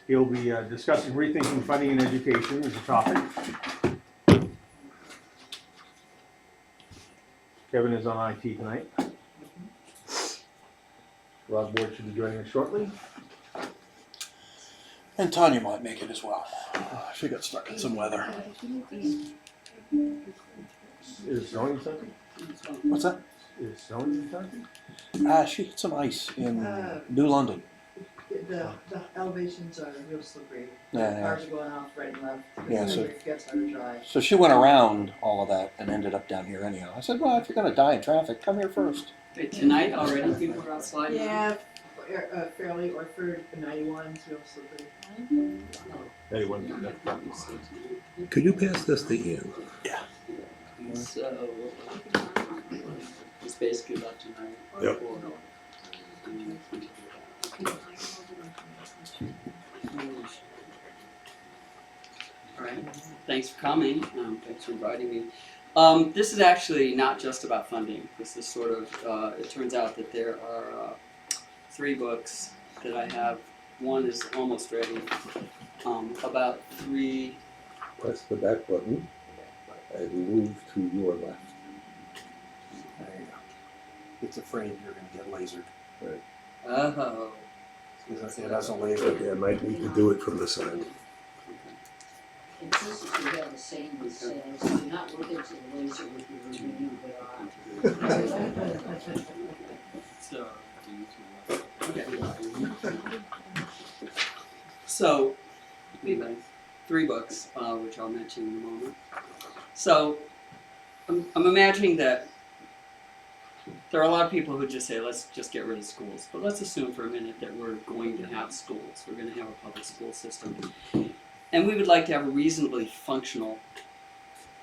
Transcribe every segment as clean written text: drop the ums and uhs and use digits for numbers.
He'll be discussing rethinking funding in education as a topic. Kevin is on IT tonight. Rob Ward should be joining us shortly. And Tanya might make it as well. She got stuck in some weather. Is snowing something? What's that? Is snowing something? She hit some ice in New London. The elevations are real slippery. Yeah, Cars are going off right and left. Yeah, so- It gets hard to drive. So she went around all of that and ended up down here anyhow. I said, well, if you're going to die in traffic, come here first. Wait, tonight already people are outside? Yeah, fairly, or for 91's real slippery. Anyone? Could you pass this to Ian? So, it's basically about tonight. Yep. Alright, thanks for coming, thanks for inviting me. This is actually not just about funding. This is sort of, it turns out that there are 3 books that I have. One is almost ready, about 3. Press the back button and move to your left. There you go. It's afraid you're going to get lasered. Right. Oh. It has a laser. Yeah, might need to do it from the side. It says that you have the same as says, do not look into the laser with your reading, but So, okay. So, we have 3 books, which I'll mention in a moment. So, I'm imagining that there are a lot of people who just say, let's just get rid of schools. But let's assume for a minute that we're going to have schools. We're going to have a public school system. And we would like to have a reasonably functional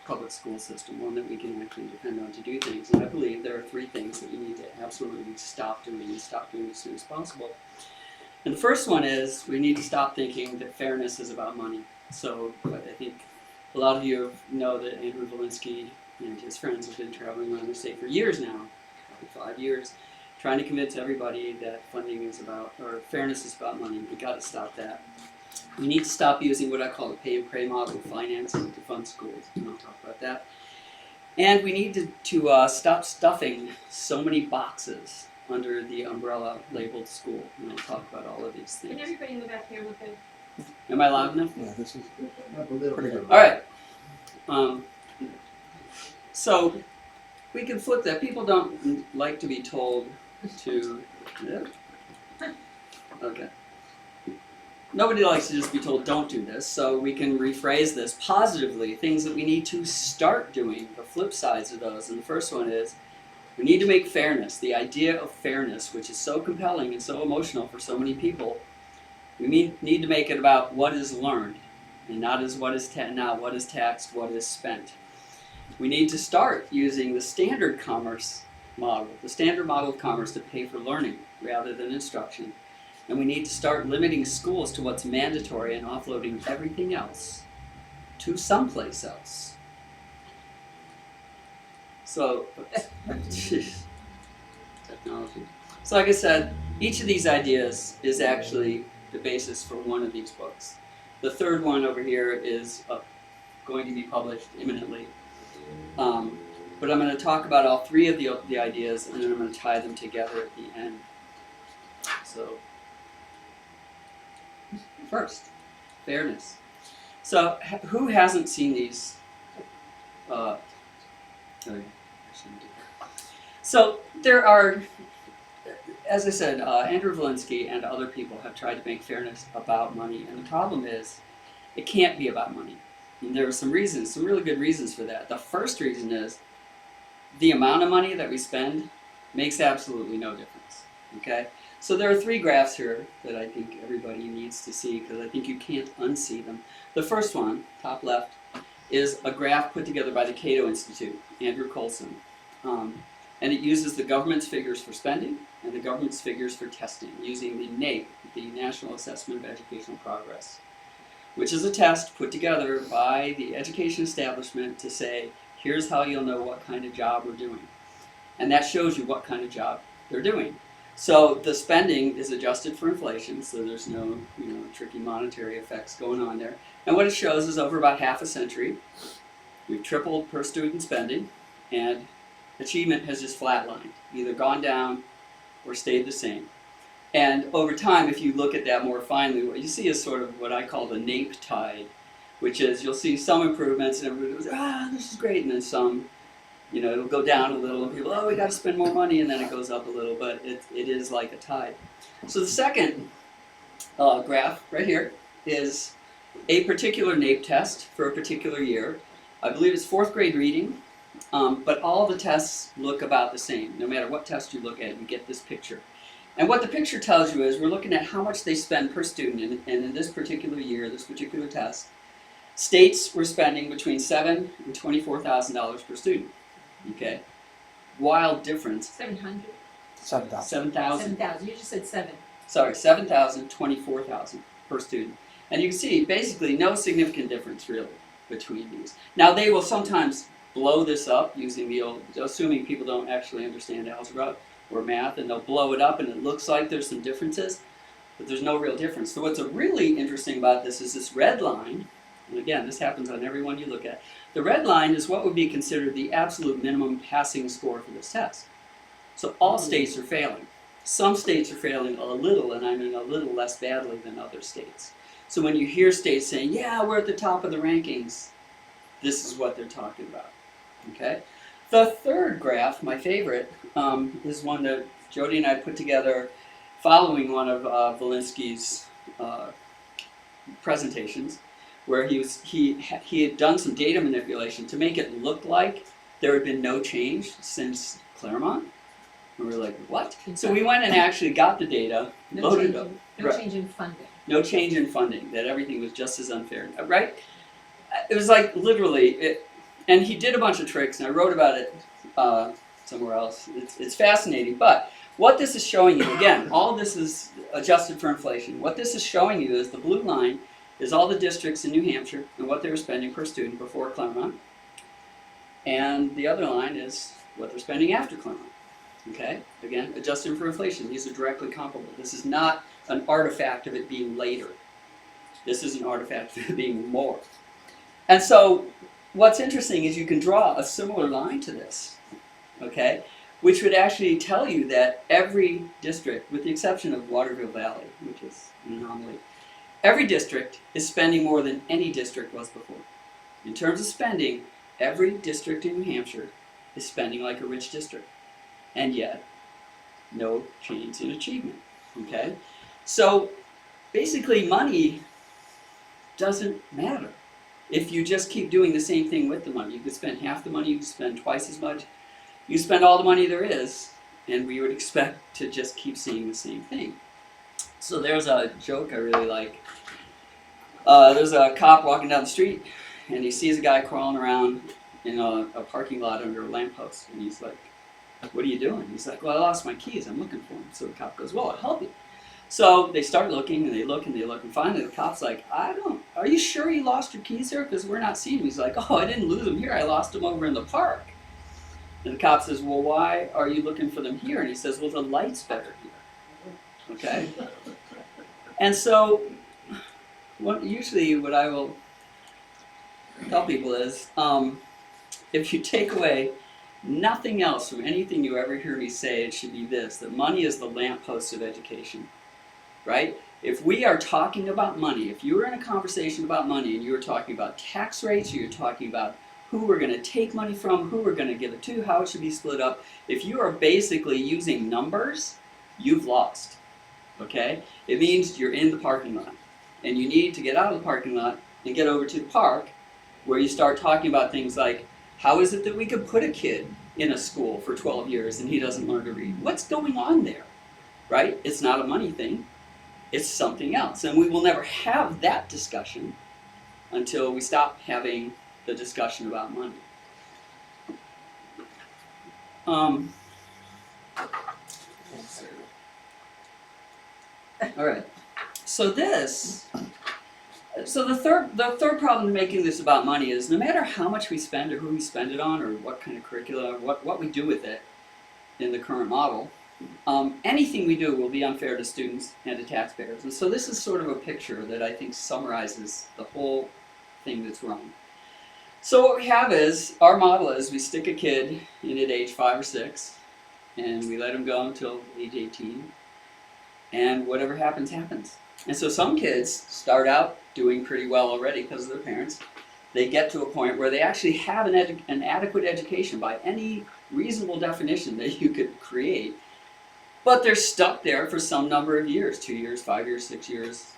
public school system, one that we can actually depend on to do things. And I believe there are 3 things that we need to absolutely stop doing and stop doing as soon as possible. And the first one is we need to stop thinking that fairness is about money. So I think a lot of you know that Andrew Volinsky and his friends have been traveling around the state for years now, probably 5 years, trying to convince everybody that funding is about, or fairness is about money. We've got to stop that. We need to stop using what I call the pay and pray model of financing to fund schools, and I'll talk about that. And we need to stop stuffing so many boxes under the umbrella labeled school, and I'll talk about all of these things. Can everybody in the back hear what they... Am I loud enough? Yeah, this is Pretty pretty good. All right. So we can flip that. People don't like to be told to. Yeah. Okay. Nobody likes to just be told don't do this, so we can rephrase this positively. Things that we need to start doing. The flip sides of those, and the first one is we need to make fairness, the idea of fairness, which is so compelling and so emotional for so many people. We need to make it about what is learned, and not as what is not what is taxed, what is spent. We need to start using the standard commerce model, the standard model of commerce to pay for learning rather than instruction. And we need to start limiting schools to what's mandatory and offloading everything else to someplace else. So, technology. So like I said, each of these ideas is actually the basis for one of these books. The third one over here is going to be published imminently. But I'm going to talk about all 3 of the ideas, and then I'm going to tie them together at the end. So, first, fairness. So, who hasn't seen these? So, there are, as I said, Andrew Volinsky and other people have tried to make fairness about money, and the problem is, it can't be about money. And there are some reasons, some really good reasons for that. The first reason is, the amount of money that we spend makes absolutely no difference, okay? So there are 3 graphs here that I think everybody needs to see, because I think you can't unsee them. The first one, top left, is a graph put together by the Cato Institute, Andrew Coulson. And it uses the government's figures for spending and the government's figures for testing, using the NAEP, the National Assessment of Educational Progress, which is a test put together by the education establishment to say, here's how you'll know what kind of job we're doing. And that shows you what kind of job they're doing. So the spending is adjusted for inflation, so there's no tricky monetary effects going on there. And what it shows is over about half a century, we've tripled per student spending, and achievement has just flatlined, either gone down or stayed the same. And over time, if you look at that more finely, what you see is sort of what I call the NAEP tide, which is you'll see some improvements and everybody goes, this is great, and then some, it'll go down a little and people, we got to spend more money, and then it goes up a little, but it is like a tide. So the second graph right here is a particular NAEP test for a particular year. I believe it's 4th grade reading, but all the tests look about the same. No matter what test you look at, you get this picture. And what the picture tells you is we're looking at how much they spend per student, and in this particular year, this particular test, states were spending between $7,000 and $24,000 per student. Okay, wild difference. 700? 7,000. 7,000. 7,000, you just said 7. Sorry, 7,000, 24,000 per student. And you can see basically no significant difference really between these. Now they will sometimes blow this up using the old, assuming people don't actually understand algebra or math, and they'll blow it up and it looks like there's some differences, but there's no real difference. So what's really interesting about this is this red line, and again, this happens on every one you look at. The red line is what would be considered the absolute minimum passing score for this test. So all states are failing. Some states are failing a little, and I mean a little less badly than other states. So when you hear states saying, yeah, we're at the top of the rankings, this is what they're talking about. Okay? The third graph, my favorite, is one that Jody and I put together following one of Valinsky's presentations, where he had done some data manipulation to make it look like there had been no change since Claremont. And we were like, what? So we went and actually got the data, loaded up. No change in funding. No change in funding, that everything was just as unfair, right? It was like literally, and he did a bunch of tricks, and I wrote about it somewhere else. It's fascinating, but what this is showing you, again, all this is adjusted for inflation. What this is showing you is the blue line is all the districts in New Hampshire and what they were spending per student before Claremont, and the other line is what they're spending after Claremont. Okay, again, adjusted for inflation. These are directly comparable. This is not an artifact of it being later. This is an artifact of it being more. And so what's interesting is you can draw a similar line to this, okay, which would actually tell you that every district, with the exception of Waterville Valley, which is an anomaly, every district is spending more than any district was before. In terms of spending, every district in New Hampshire is spending like a rich district. And yet, no change in achievement, okay? So, basically money doesn't matter. If you just keep doing the same thing with the money, you could spend half the money, you could spend twice as much, you spend all the money there is, and we would expect to just keep seeing the same thing. So there's a joke I really like. There's a cop walking down the street, and he sees a guy crawling around in a parking lot under a lamppost, and he's like, what are you doing? He's like, well, I lost my keys. I'm looking for them. So the cop goes, well, I'll help you. So they start looking, and they look, and they look, and finally the cop's like, are you sure you lost your keys here? Because we're not seeing them. He's like, oh, I didn't lose them here. I lost them over in the park. And the cop says, well, why are you looking for them here? And he says, well, the light's better here. Okay? And so usually what I will tell people is, if you take away nothing else from anything you ever hear me say, it should be this, that money is the lamppost of education, right? If we are talking about money, if you were in a conversation about money and you were talking about tax rates, or you're talking about who we're going to take money from, who we're going to give it to, how it should be split up, if you are basically using numbers, you've lost, okay? It means you're in the parking lot, and you need to get out of the parking lot and get over to the park, where you start talking about things like, how is it that we could put a kid in a school for 12 years and he doesn't learn to read? What's going on there, right? It's not a money thing. It's something else. And we will never have that discussion until we stop having the discussion about money. All right. So the third problem in making this about money is no matter how much we spend or who we spend it on or what kind of curricula or what we do with it in the current model, anything we do will be unfair to students and to taxpayers. And so this is sort of a picture that I think summarizes the whole thing that's wrong. So what we have is, our model is we stick a kid in at age 5 or 6, and we let him go until age 18, and whatever happens, happens. And so some kids start out doing pretty well already because of their parents. They get to a point where they actually have an adequate education by any reasonable definition that you could create, but they're stuck there for some number of years, 2 years, 5 years, 6 years,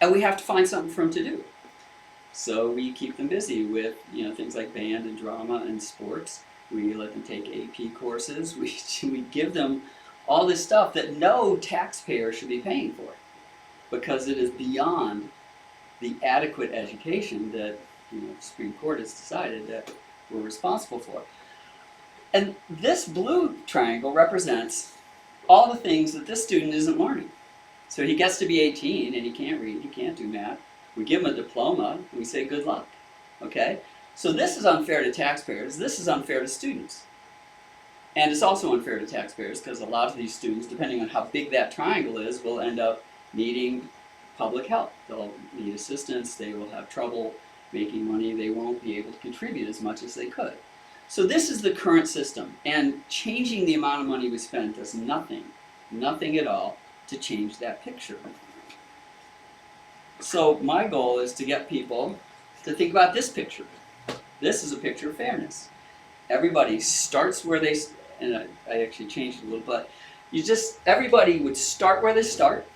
and we have to find something for them to do. So we keep them busy with, things like band and drama and sports. We let them take AP courses. We give them all this stuff that no taxpayer should be paying for, because it is beyond the adequate education that the Supreme Court has decided that we're responsible for. And this blue triangle represents all the things that this student isn't learning. So he gets to be 18 and he can't read, he can't do math. We give him a diploma and we say good luck. Okay? So this is unfair to taxpayers, this is unfair to students. And it's also unfair to taxpayers because a lot of these students, depending on how big that triangle is, will end up needing public help. They'll need assistance, they will have trouble making money, they won't be able to contribute as much as they could. So this is the current system, and changing the amount of money we spend does nothing at all to change that picture. So my goal is to get people to think about this picture. This is a picture of fairness. Everybody starts where they, and I actually changed it a little, but everybody would start where they start,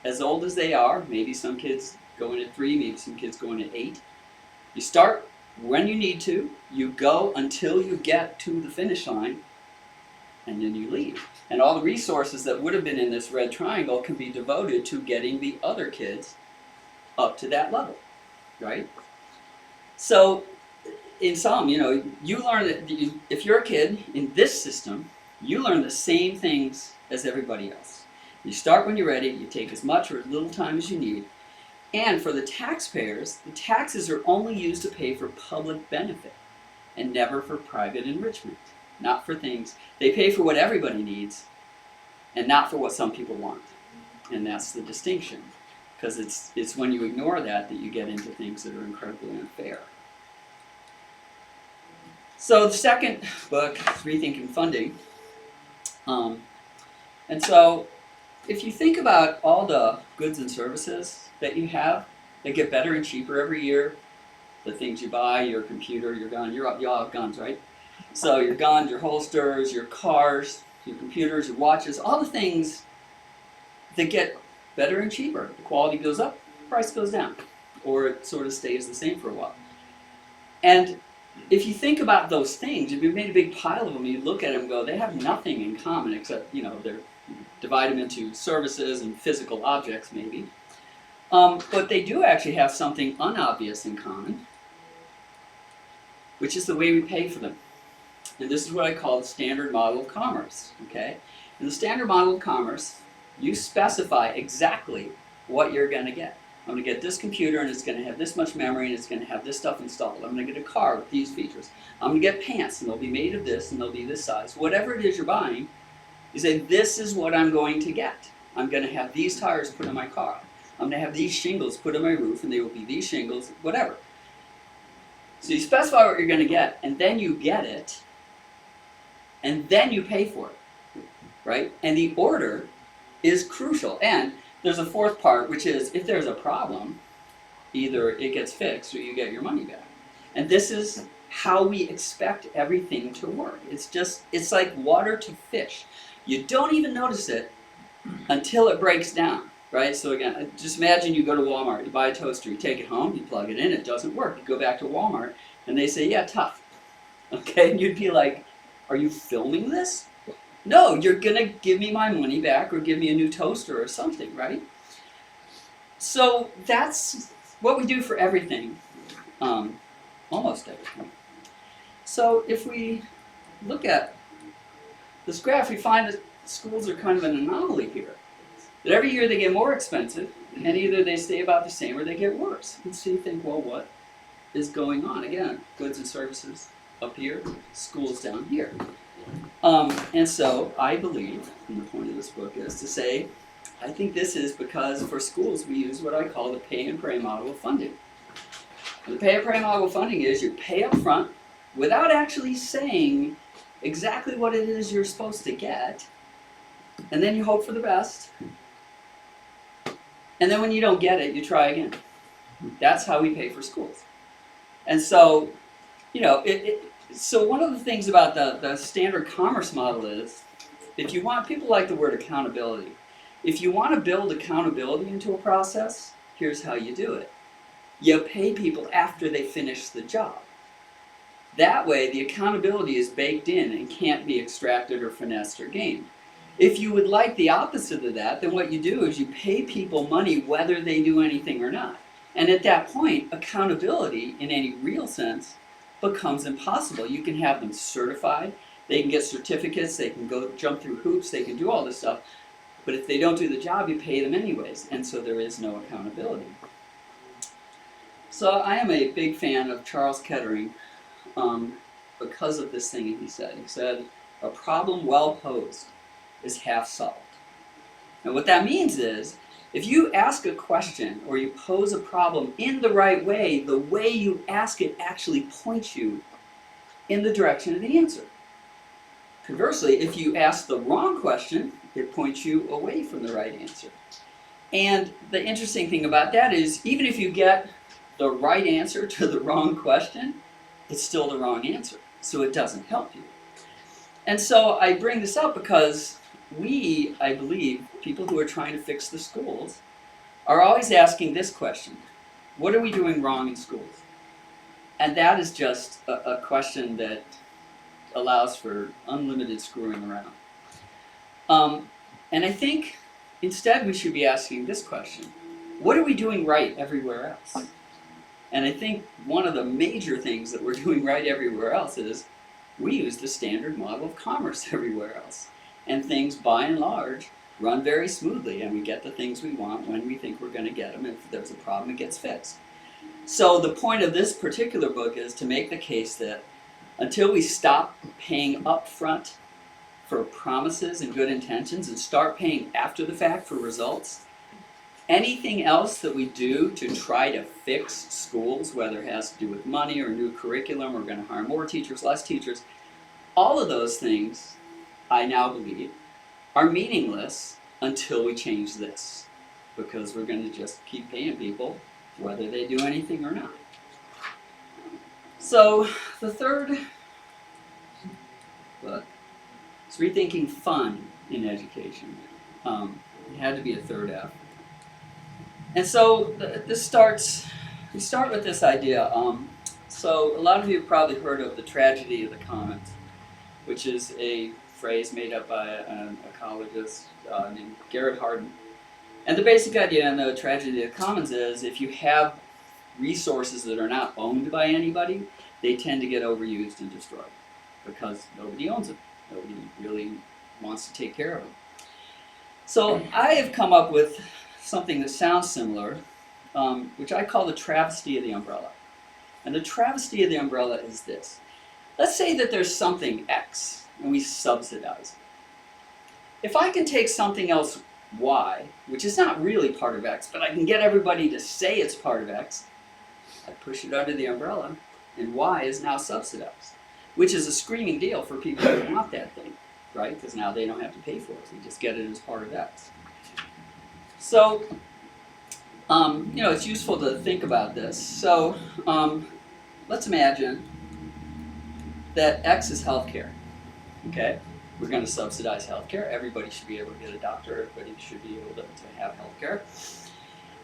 as old as they are. Maybe some kids go in at 3, maybe some kids go in at 8. You start when you need to, you go until you get to the finish line, and then you leave. And all the resources that would have been in this red triangle can be devoted to getting the other kids up to that level, right? So in sum, you learn that if you're a kid in this system, you learn the same things as everybody else. You start when you're ready, you take as much or as little time as you need, and for the taxpayers, the taxes are only used to pay for public benefit and never for private enrichment, not for things. They pay for what everybody needs and not for what some people want. And that's the distinction, because it's when you ignore that you get into things that are incredibly unfair. So the second book is Rethinking Funding. And so if you think about all the goods and services that you have, they get better and cheaper every year. The things you buy, your computer, your gun, you all have guns, right? So your guns, your holsters, your cars, your computers, your watches, all the things that get better and cheaper. The quality goes up, the price goes down, or it sort of stays the same for a while. And if you think about those things, if you made a big pile of them, you look at them and go, they have nothing in common except, they're divide them into services and physical objects maybe. But they do actually have something unobvious in common, which is the way we pay for them. And this is what I call the standard model of commerce, okay? In the standard model of commerce, you specify exactly what you're going to get. I'm going to get this computer and it's going to have this much memory and it's going to have this stuff installed. I'm going to get a car with these features. I'm going to get pants and they'll be made of this and they'll be this size. Whatever it is you're buying, you say, this is what I'm going to get. I'm going to have these tires put on my car. I'm going to have these shingles put on my roof and they will be these shingles, whatever. So you specify what you're going to get and then you get it and then you pay for it, right? And the order is crucial. And there's a fourth part, which is if there's a problem, either it gets fixed or you get your money back. And this is how we expect everything to work. It's like water to fish. You don't even notice it until it breaks down, right? So again, just imagine you go to Walmart, you buy a toaster, you take it home, you plug it in, it doesn't work. You go back to Walmart and they say, yeah, tough. Okay, and you'd be like, are you filming this? No, you're gonna give me my money back or give me a new toaster or something, right? So that's what we do for everything, almost everything. So if we look at this graph, we find that schools are kind of an anomaly here. That every year they get more expensive, and either they stay about the same or they get worse. And so you think, well, what is going on? Again, goods and services up here, schools down here. And so I believe, and the point of this book is to say, I think this is because for schools we use what I call the pay and pray model of funding. And the pay and pray model of funding is you pay up front without actually saying exactly what it is you're supposed to get, and then you hope for the best. And then when you don't get it, you try again. That's how we pay for schools. And so, so one of the things about the standard commerce model is, if you want, people like the word accountability. If you want to build accountability into a process, here's how you do it. You pay people after they finish the job. That way, the accountability is baked in and can't be extracted or finessed or gained. If you would like the opposite of that, then what you do is you pay people money whether they do anything or not. And at that point, accountability, in any real sense, becomes impossible. You can have them certified, they can get certificates, they can go jump through hoops, they can do all this stuff. But if they don't do the job, you pay them anyways, and so there is no accountability. So I am a big fan of Charles Kettering because of this thing he said. He said, a problem well posed is half solved. And what that means is, if you ask a question or you pose a problem in the right way, the way you ask it actually points you in the direction of the answer. Conversely, if you ask the wrong question, it points you away from the right answer. And the interesting thing about that is, even if you get the right answer to the wrong question, it's still the wrong answer. So it doesn't help you. And so I bring this up because we, I believe, people who are trying to fix the schools, are always asking this question: what are we doing wrong in schools? And that is just a question that allows for unlimited screwing around. And I think instead we should be asking this question: what are we doing right everywhere else? And I think one of the major things that we're doing right everywhere else is we use the standard model of commerce everywhere else. And things, by and large, run very smoothly, and we get the things we want when we think we're going to get them. If there's a problem, it gets fixed. So the point of this particular book is to make the case that until we stop paying up front for promises and good intentions and start paying after the fact for results, anything else that we do to try to fix schools, whether it has to do with money or new curriculum, or we're going to hire more teachers, less teachers, all of those things, I now believe, are meaningless until we change this, because we're going to just keep paying people whether they do anything or not. So the third book is Rethinking Fun in Education. It had to be a third F. And so we start with this idea. So a lot of you have probably heard of the tragedy of the commons, which is a phrase made up by an ecologist named Garrett Hardin. And the basic idea in the tragedy of the commons is, if you have resources that are not owned by anybody, they tend to get overused and destroyed because nobody owns them. Nobody really wants to take care of them. So I have come up with something that sounds similar, which I call the travesty of the umbrella. And the travesty of the umbrella is this. Let's say that there's something X, and we subsidize it. If I can take something else Y, which is not really part of X, but I can get everybody to say it's part of X, I push it under the umbrella, and Y is now subsidized, which is a screaming deal for people who want that thing, right? Because now they don't have to pay for it, they just get it as part of X. So, it's useful to think about this. So, let's imagine that X is healthcare, okay? We're going to subsidize healthcare. Everybody should be able to get a doctor. Everybody should be able to have healthcare.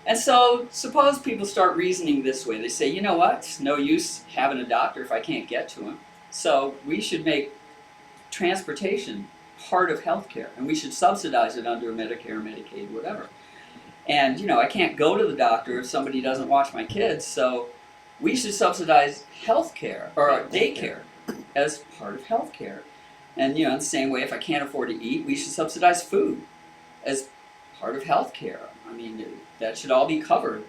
And so, suppose people start reasoning this way. They say, you know what? It's no use having a doctor if I can't get to him. So, we should make transportation part of healthcare, and we should subsidize it under Medicare, Medicaid, whatever. And, I can't go to the doctor if somebody doesn't watch my kids, so we should subsidize healthcare, or daycare, as part of healthcare. And, in the same way, if I can't afford to eat, we should subsidize food as part of healthcare. I mean, that should all be covered.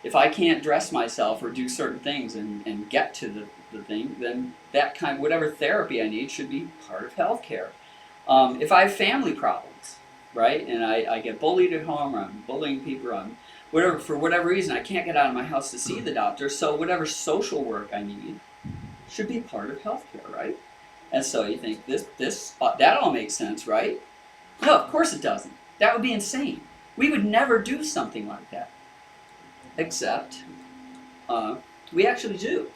if I can't dress myself or do certain things and get to the thing, then that kind, whatever therapy I need should be part of healthcare. If I have family problems, right, and I get bullied at home, or I'm bullying people, or I'm whatever, for whatever reason, I can't get out of my house to see the doctor, so whatever social work I need should be part of healthcare, right? And so you think that all makes sense, right? No, of course it doesn't. That would be insane. We would never do something like that. Except, we actually do.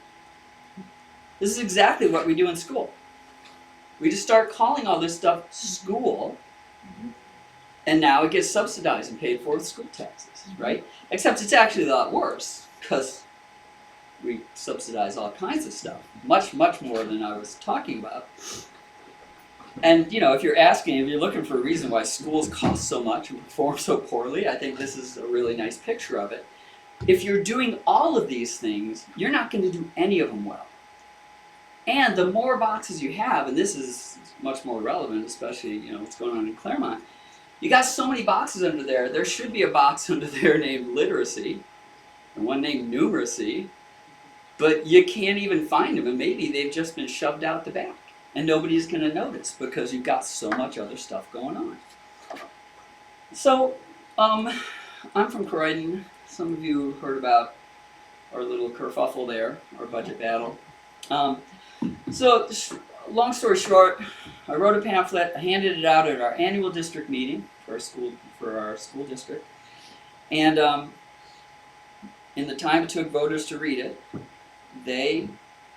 This is exactly what we do in school. We just start calling all this stuff school, and now it gets subsidized and paid for with school taxes, right? Except it's actually a lot worse, because we subsidize all kinds of stuff, much, much more than I was talking about. And, you know, if you're looking for a reason why schools cost so much and perform so poorly, I think this is a really nice picture of it. If you're doing all of these things, you're not going to do any of them well. And the more boxes you have, and this is much more relevant, especially, you know, what's going on in Claremont, you got so many boxes under there should be a box under there named literacy, and one named numeracy, but you can't even find them, and maybe they've just been shoved out the back, and nobody's going to notice because you've got so much other stuff going on. So, I'm from Croydon. Some of you heard about our little kerfuffle there, our budget battle. So, long story short, I wrote a pamphlet, I handed it out at our annual district meeting for our school district, and in the time it took voters to read it, they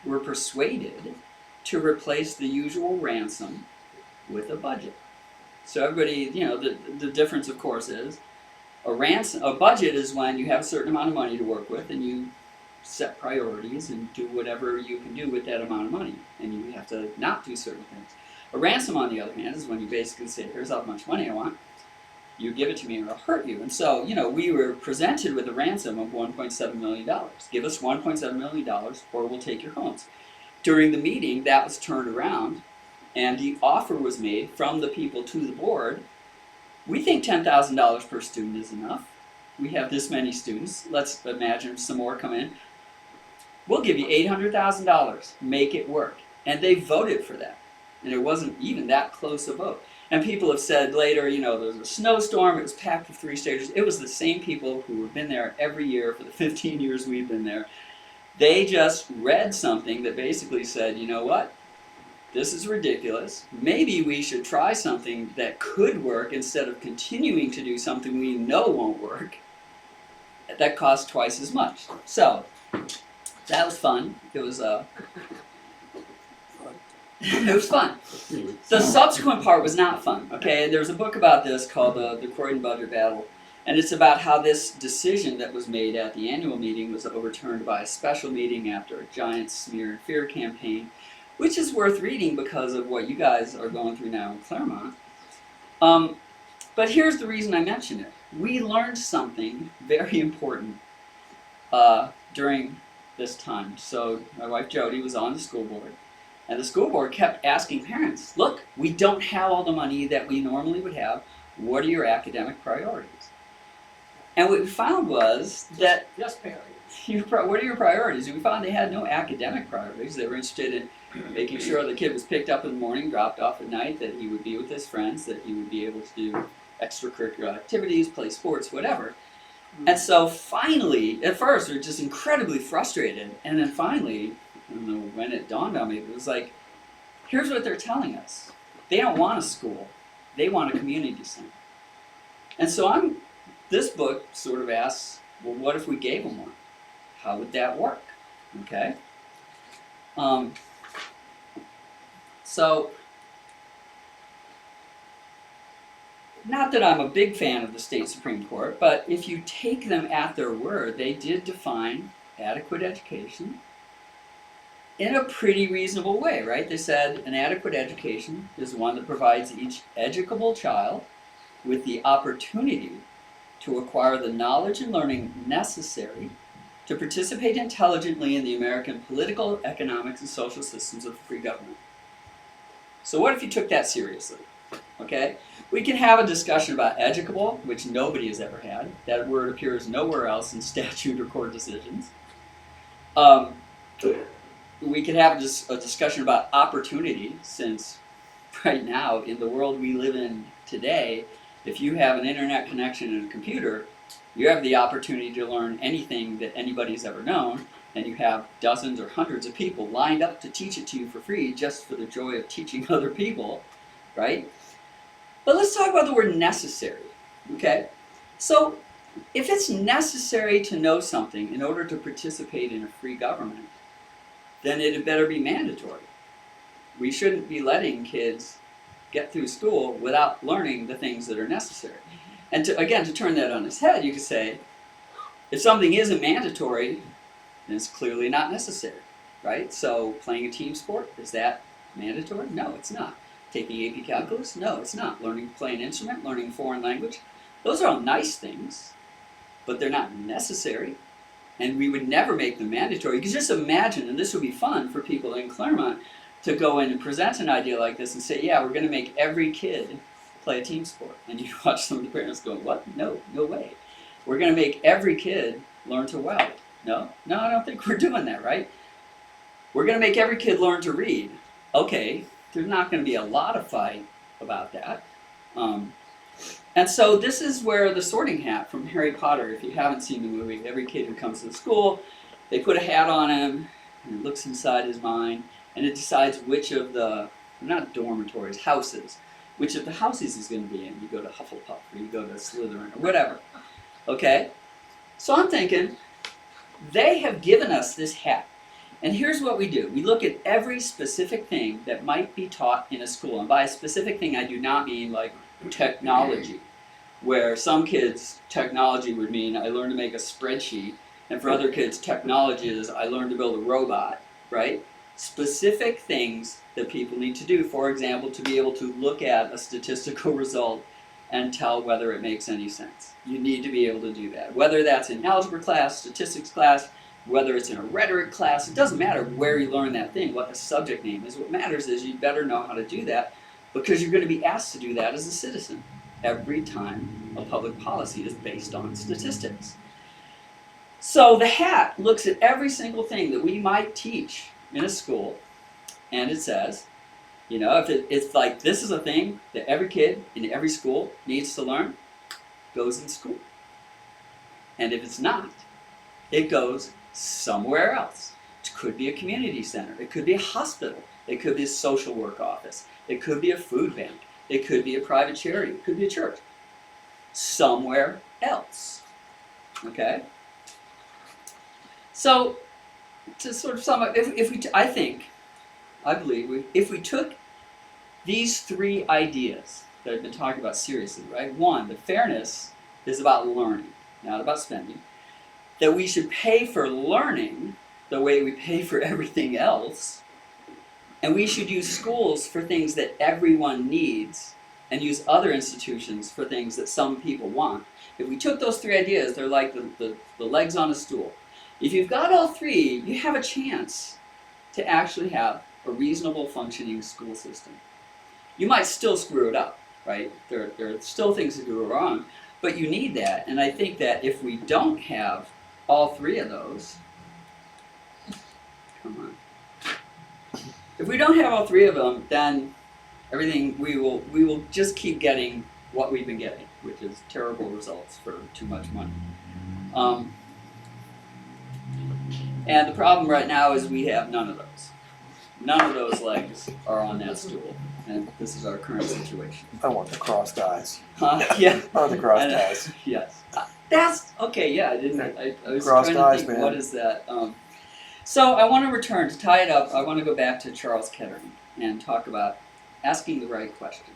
were persuaded to replace the usual ransom with a budget. So everybody, you know, the difference, of course, is a budget is when you have a certain amount of money to work with, and you set priorities and do whatever you can do with that amount of money, and you have to not do certain things. A ransom, on the other hand, is when you basically say, here's how much money I want, you give it to me or I'll hurt you. And so, you know, we were presented with a ransom of $1.7 million. Give us $1.7 million or we'll take your homes. During the meeting, that was turned around, and the offer was made from the people to the board. We think $10,000 per student is enough. We have this many students. Let's imagine some more come in. We'll give you $800,000. Make it work. And they voted for that. And it wasn't even that close a vote. And people have said later, you know, there was a snowstorm, it was packed with 3 stages. It was the same people who have been there every year for the 15 years we've been there. They just read something that basically said, you know what? This is ridiculous. Maybe we should try something that could work instead of continuing to do something we know won't work. That costs twice as much. So, that was fun. It was it was fun. The subsequent part was not fun, okay? There's a book about this called The Croydon Budget Battle, and it's about how this decision that was made at the annual meeting was overturned by a special meeting after a giant smear and fear campaign, which is worth reading because of what you guys are going through now in Claremont. But here's the reason I mention it. We learned something very important during this time. So my wife Jody was on the school board, and the school board kept asking parents, look, we don't have all the money that we normally would have. What are your academic priorities? And what we found was that Just parents. what are your priorities? And we found they had no academic priorities. They were interested in making sure the kid was picked up in the morning, dropped off at night, that he would be with his friends, that he would be able to do extracurricular activities, play sports, whatever. And so finally, at first we were just incredibly frustrated, and then finally, I don't know when it dawned on me, it was like, here's what they're telling us. They don't want a school. They want a community center. And so this book sort of asks, well, what if we gave them one? How would that work? Okay? So, not that I'm a big fan of the state Supreme Court, but if you take them at their word, they did define adequate education in a pretty reasonable way, right? They said an adequate education is one that provides each educable child with the opportunity to acquire the knowledge and learning necessary to participate intelligently in the American political, economics, and social systems of free government. So what if you took that seriously? Okay? We can have a discussion about educable, which nobody has ever had. That word appears nowhere else in statute or court decisions. We can have a discussion about opportunity, since right now, in the world we live in today, if you have an internet connection and a computer, you have the opportunity to learn anything that anybody's ever known, and you have dozens or hundreds of people lined up to teach it to you for free just for the joy of teaching other people, right? But let's talk about the word necessary, okay? So, if it's necessary to know something in order to participate in a free government, then it had better be mandatory. We shouldn't be letting kids get through school without learning the things that are necessary. And to turn that on its head, you could say, if something isn't mandatory, then it's clearly not necessary, right? So playing a team sport, is that mandatory? No, it's not. Taking AP Calculus? No, it's not. Learning to play an instrument, learning a foreign language, those are all nice things, but they're not necessary. And we would never make them mandatory. You can just imagine, and this would be fun for people in Claremont, to go in and present an idea like this and say, yeah, we're going to make every kid play a team sport. And you watch some of the parents going, what? No way. We're going to make every kid learn to weld. No, I don't think we're doing that, right? We're going to make every kid learn to read. Okay, there's not going to be a lot of fight about that. And so this is where the sorting hat from Harry Potter, if you haven't seen the movie, every kid who comes to the school, they put a hat on him, and it looks inside his mind, and it decides which of the, not dormitories, houses, which of the houses he's going to be in. You go to Hufflepuff, or you go to Slytherin, or whatever. Okay? So I'm thinking, they have given us this hat. And here's what we do. We look at every specific thing that might be taught in a school. And by a specific thing, I do not mean like technology, where some kids, technology would mean I learned to make a spreadsheet, and for other kids, technology is I learned to build a robot, right? Specific things that people need to do, for example, to be able to look at a statistical result and tell whether it makes any sense. You need to be able to do that. Whether that's in algebra class, statistics class, whether it's in a rhetoric class, it doesn't matter where you learn that thing, what the subject name is. What matters is you better know how to do that, because you're going to be asked to do that as a citizen every time a public policy is based on statistics. So the hat looks at every single thing that we might teach in a school, and it says, you know, if it's like this is a thing that every kid in every school needs to learn, goes in school. And if it's not, it goes somewhere else. It could be a community center. It could be a hospital. It could be a social work office. It could be a food bank. It could be a private charity. It could be a church. Somewhere else. Okay? So, to sort of sum up, I believe, if we took these three ideas that I've been talking about seriously, right? One, the fairness is about learning, not about spending. That we should pay for learning the way we pay for everything else. And we should use schools for things that everyone needs, and use other institutions for things that some people want. If we took those three ideas, they're like the legs on a stool. If you've got all three, you have a chance to actually have a reasonable functioning school system. You might still screw it up, right? There are still things that go wrong, but you need that. And I think that if we don't have all three of those, come on. If we don't have all three of them, then everything we will just keep getting what we've been getting, which is terrible results for too much money. And the problem right now is we have none of those. None of those legs are on that stool, and this is our current situation. I want the crossed eyes. Yeah. Oh, the crossed eyes. Yes. That's okay. Yeah, I was Crossed trying to eyes, think, man. what is that? So I want to return to tie it up. I want to go back to Charles Kettering and talk about asking the right question.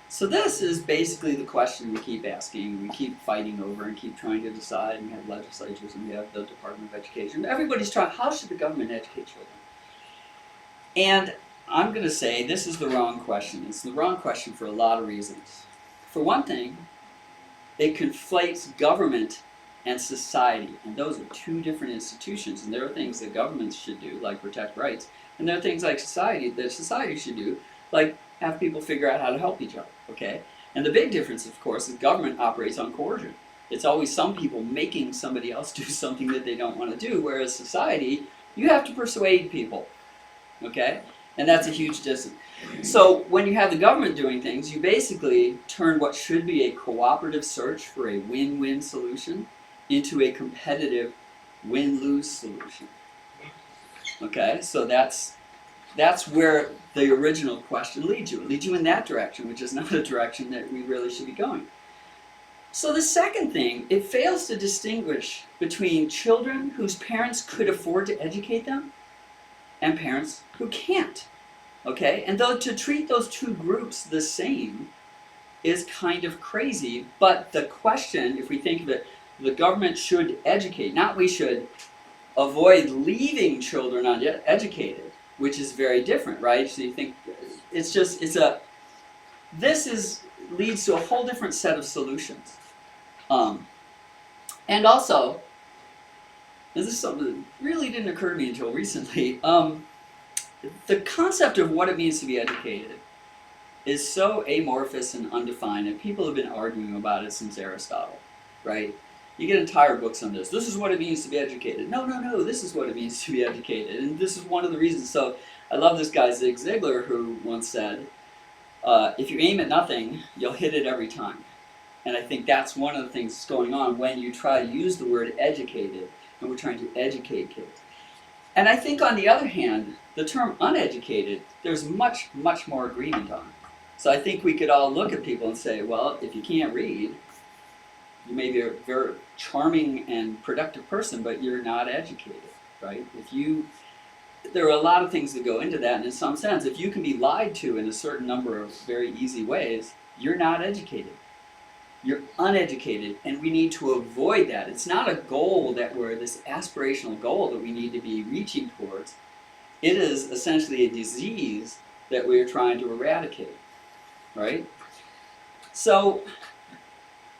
So this is basically the question we keep asking, we keep fighting over, and keep trying to decide. And we have legislatures, and we have the Department of Education. Everybody's trying. How should the government educate children? And I'm going to say this is the wrong question. It's the wrong question for a lot of reasons. For one thing, it conflates government and society, and those are two different institutions. And there are things that governments should do, like protect rights, and there are things like society that society should do, like have people figure out how to help each other, okay? And the big difference, of course, is government operates on coercion. It's always some people making somebody else do something that they don't want to do, whereas society, you have to persuade people, okay? And that's a huge distance. So when you have the government doing things, you basically turn what should be a cooperative search for a win-win solution into a competitive win-lose solution. Okay, so that's where the original question leads you. It leads you in that direction, which is not a direction that we really should be going. So the second thing, it fails to distinguish between children whose parents could afford to educate them and parents who can't. Okay, and though to treat those two groups the same is kind of crazy, but the question, if we think of it, the government should educate, not we should avoid leaving children uneducated, which is very different, right? So you think leads to a whole different set of solutions. And also, this is something that really didn't occur to me until recently, the concept of what it means to be educated is so amorphous and undefined, and people have been arguing about it since Aristotle, right? You get entire books on this. This is what it means to be educated. No, this is what it means to be educated. And this is one of the reasons. So I love this guy, Zig Ziglar, who once said, if you aim at nothing, you'll hit it every time. And I think that's one of the things that's going on when you try to use the word educated, and we're trying to educate kids. And I think on the other hand, the term uneducated, there's much, much more agreement on. So I think we could all look at people and say, well, if you can't read, you may be a very charming and productive person, but you're not educated, right? There are a lot of things that go into that, and in some sense, if you can be lied to in a certain number of very easy ways, you're not educated. You're uneducated, and we need to avoid that. It's not a goal this aspirational goal that we need to be reaching towards. It is essentially a disease that we are trying to eradicate, right? So,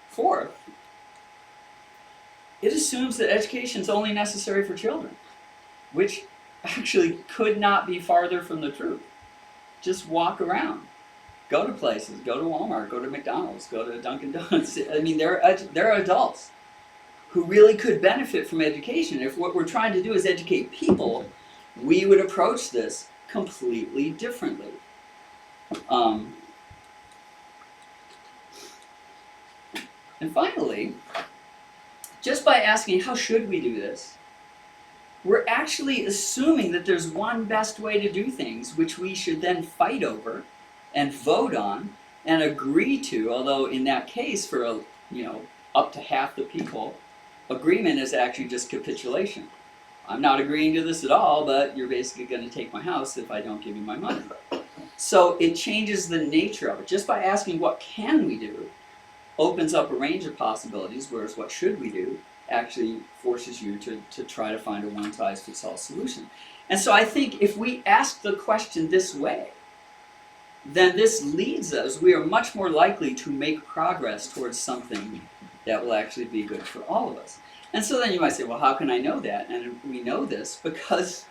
fourth, it assumes that education is only necessary for children, which actually could not be farther from the truth. Just walk around. Go to places, go to Walmart, go to McDonald's, go to Dunkin' Donuts. I mean, there are adults who really could benefit from education. If what we're trying to do is educate people, we would approach this completely differently. And finally, just by asking how should we do this, we're actually assuming that there's one best way to do things, which we should then fight over and vote on and agree to, although in that case for up to half the people, agreement is actually just capitulation. I'm not agreeing to this at all, but you're basically going to take my house if I don't give you my money. So it changes the nature of it. Just by asking what can we do opens up a range of possibilities, whereas what should we do actually forces you to try to find a one-size-fits-all solution. And so I think if we ask the question this way, then this leads us, we are much more likely to make progress towards something that will actually be good for all of us. And so then you might say, well, how can I know that? And we know this because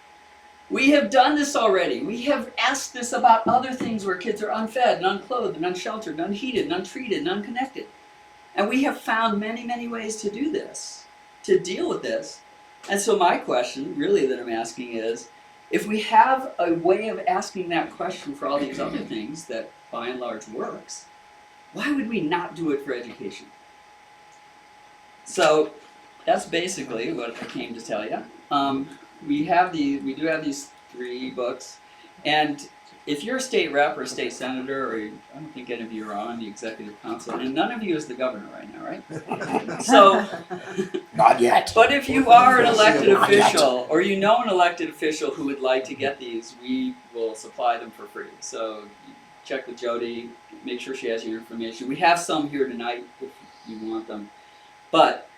we have done this already. We have asked this about other things where kids are unfed and unclothed and unsheltered and unheated and untreated and unconnected. And we have found many, many ways to do this, to deal with this. And so my question really that I'm asking is, if we have a way of asking that question for all these other things that by and large works, why would we not do it for education? So that's basically what I came to tell you. We do have these 3 books, and if you're a state rep or a state senator, or I don't think any of you are on the executive council, and none of you is the governor right now, right? So, Not yet. but if you are an elected official, or you know an elected official who would like to get these, we will supply them for free. So check with Jody, make sure she has your information. We have some here tonight if you want them. But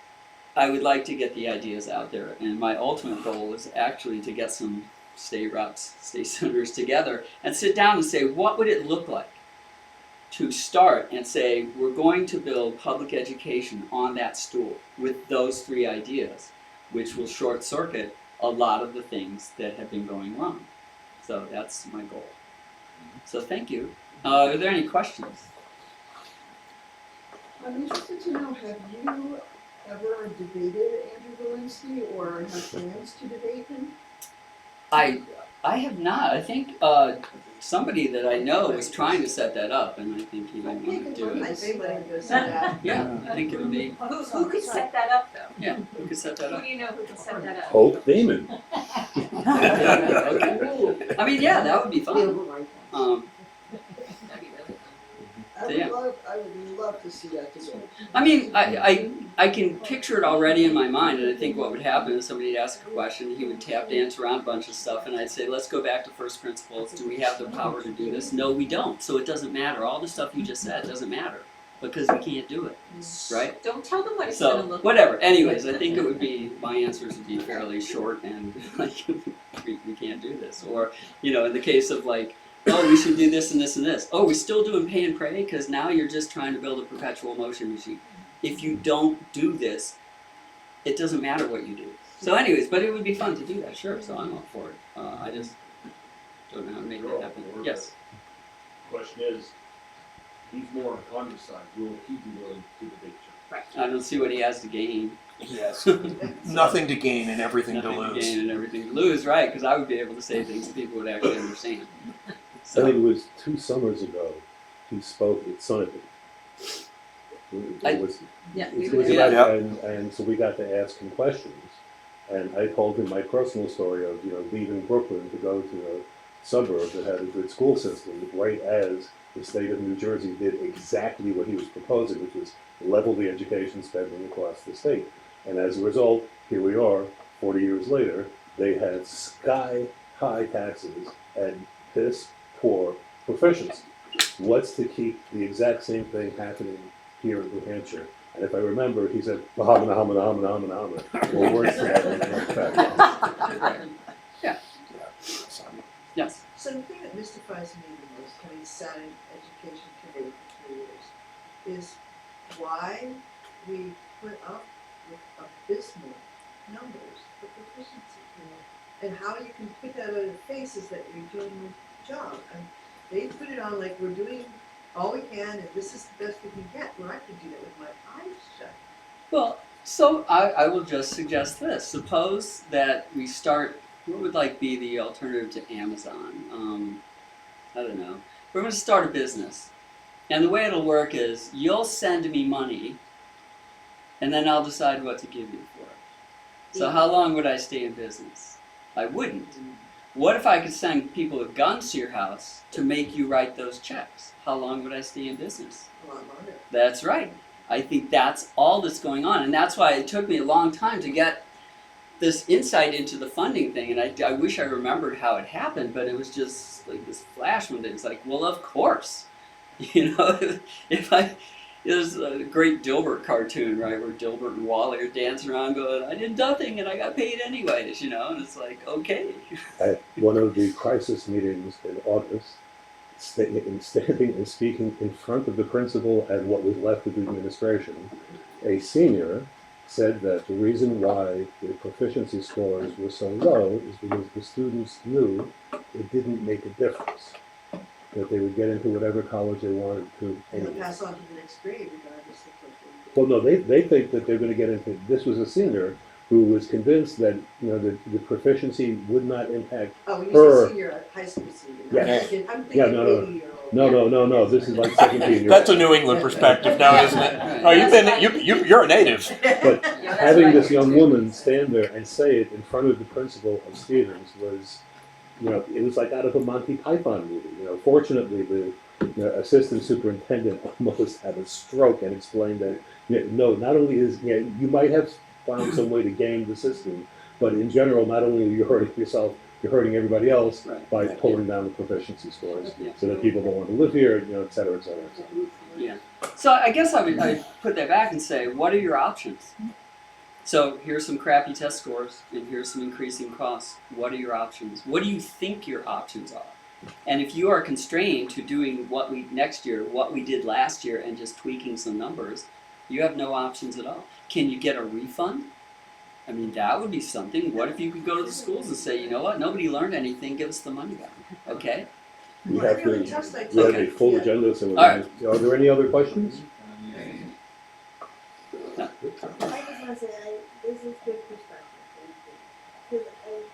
I would like to get the ideas out there, and my ultimate goal is actually to get some state reps, state senators together and sit down and say, what would it look like to start and say, we're going to build public education on that stool with those 3 ideas, which will short circuit a lot of the things that have been going wrong. So that's my goal. So thank you. Are there any questions? I'm interested to know, have you ever debated Andrew Walensky or have plans to debate him? I have not. I think somebody that I know was trying to set that up, and I think he didn't want to do I it. think let him go say that. Yeah, I think it would be. Who could set that up though? Yeah, who could set that Who up? do you know who can set that up? Hope Damon. Okay. I mean, yeah, that would be fun. That'd be really fun. I would love to see that debate. I mean, I can picture it already in my mind, and I think what would happen is somebody'd ask a question, he would tap dance around a bunch of stuff, and I'd say, let's go back to first principles. Do we have the power to do this? No, we don't. So it doesn't matter. All the stuff you just said doesn't matter because we can't do it, right? Don't tell them what it's gonna So look like. whatever. Anyways, I think it would be my answers would be fairly short and like we can't do this. Or in the case of like, oh, we should do this and this and this. Oh, we're still doing pay and pray because now you're just trying to build a perpetual motion machine. If you don't do this, it doesn't matter what you do. So anyways, but it would be fun to do that, sure. So I'm all for it. I just don't know how to make that happen. Yes. Question is, he's more on Congress side, will he be willing to debate you? I don't see what he has to gain. Yes. Nothing to gain and everything Nothing to to lose. gain and everything to lose, right? Because I would be able to say things that people would actually understand. I So think it was 2 summers ago, he spoke at Sunapee. It was, Yeah, it we was would. Yeah. about, and so we got to ask him questions. And I told him my personal story of, leaving Brooklyn to go to a suburb that had a good school system, right as the state of New Jersey did exactly what he was proposing, which was level the education spending across the state. And as a result, here we are, 40 years later, they had sky-high taxes and piss-poor proficiency. What's to keep the exact same thing happening here in New Hampshire? And if I remember, he said, Bahama, Bahama, Bahama, Bahama, Bahama, or words to that effect. yes. So the thing that mystifies me the most, having sat in education committee for 3 years, is why we put up with abysmal numbers for proficiency. And how you can put that on your face is that you're doing your job. And they put it on like we're doing all we can and this is the best we can get. Well, I could do that with my eyes shut. Well, so I will just suggest this. Suppose that we start, what would be the alternative to Amazon? I don't know. We're going to start a business. And the way it'll work is you'll send me money and then I'll decide what to give you for it. So how long would I stay in business? I wouldn't. What if I could send people with guns to your house to make you write those checks? How long would I stay in business? A lot longer. That's right. I think that's all that's going on. And that's why it took me a long time to get this insight into the funding thing. And I wish I remembered how it happened, but it was just like this flash one day. It's like, well, of course. There's a great Dilbert cartoon, right, where Dilbert and Wally are dancing around going, I did nothing and I got paid anyways, and it's like, okay. At one of the crisis meetings in August, standing and speaking in front of the principal and what was left of the administration, a senior said that the reason why the proficiency scores were so low is because the students knew it didn't make a difference, that they would get into whatever college they wanted to And anyway. pass on to the next grade regardless of what they do. Well, no, they think that they're going to get into. This was a senior who was convinced that the proficiency would not impact. Oh, when Her- you say senior, high school senior. Yes. I'm thinking Yeah, no, no. 80-year-old. No. This is like 17 years. That's a New England perspective now, isn't it? Oh, you're a native. But Yeah, that's having right. this young woman stand there and say it in front of the principal of Stevens was, it was like out of a Monty Python movie. Fortunately, the assistant superintendent almost had a stroke and explained that, no, not only is, you might have found some way to game the system, but in general, not only are you hurting yourself, you're hurting everybody else Right. by pulling down the proficiency scores Yeah. so that people don't want to live here, et cetera, et cetera, et cetera. Yeah. So I guess I'd put that back and say, what are your options? So here's some crappy test scores, and here's some increasing costs. What are your options? What do you think your options are? And if you are constrained to doing what we did last year, and just tweaking some numbers, you have no options at all. Can you get a refund? I mean, that would be something. What if you could go to the schools and say, you know what, nobody learned anything, give us the money back, okay? We Well, have every other to, test I we have take, a full yeah. agenda, so All right. are there any other questions? I just wanna say, this is good perspective, thank you. Cause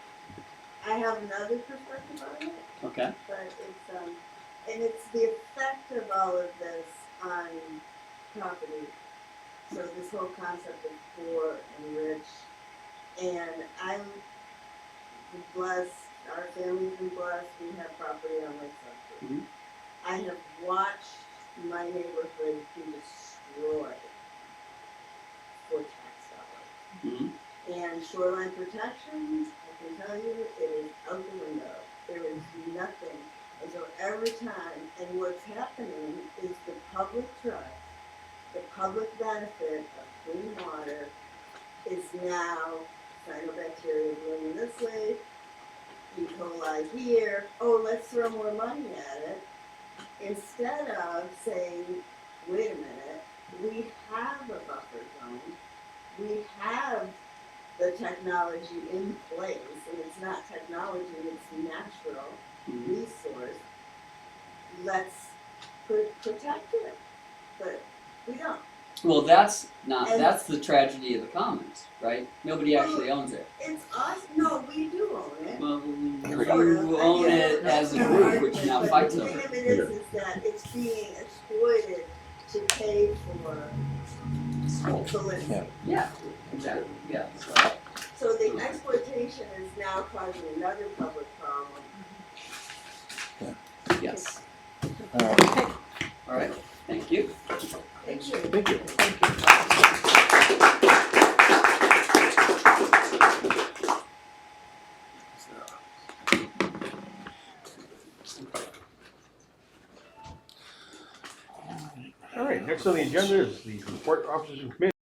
I have another perspective on it, Okay. but and it's the effect of all of this on property. So this whole concept of poor and rich, and I'm blessed, our family's been blessed, we have property on Lakeside. Mhm. I have watched my neighborhood be destroyed for tax dollars. Mhm. And shoreline protection, I can tell you, it is out the window. There is nothing. And so every time, and what's happening is the public trust, the public benefit of clean water is now cyanobacteria blooming this way, E. coli here, oh, let's throw more money at it. Instead of saying, wait a minute, we have a buffer zone, we have the technology in place, and it's not technology, it's natural Mhm. resource. Let's protect it, but we don't. Well, that's not, And- that's the tragedy of the commons, right? Nobody actually owns it. It's us, no, we do own it. Well, Here we go. you own it as a group, which now fights The over thing it. of it is that it's being exploited to pay for publicity. Yeah, exactly, yeah. So the exploitation is now causing another public problem. Yes. All right. All right, thank you. Thank you. Thank you. All right, next on the agenda is the report officers and committees.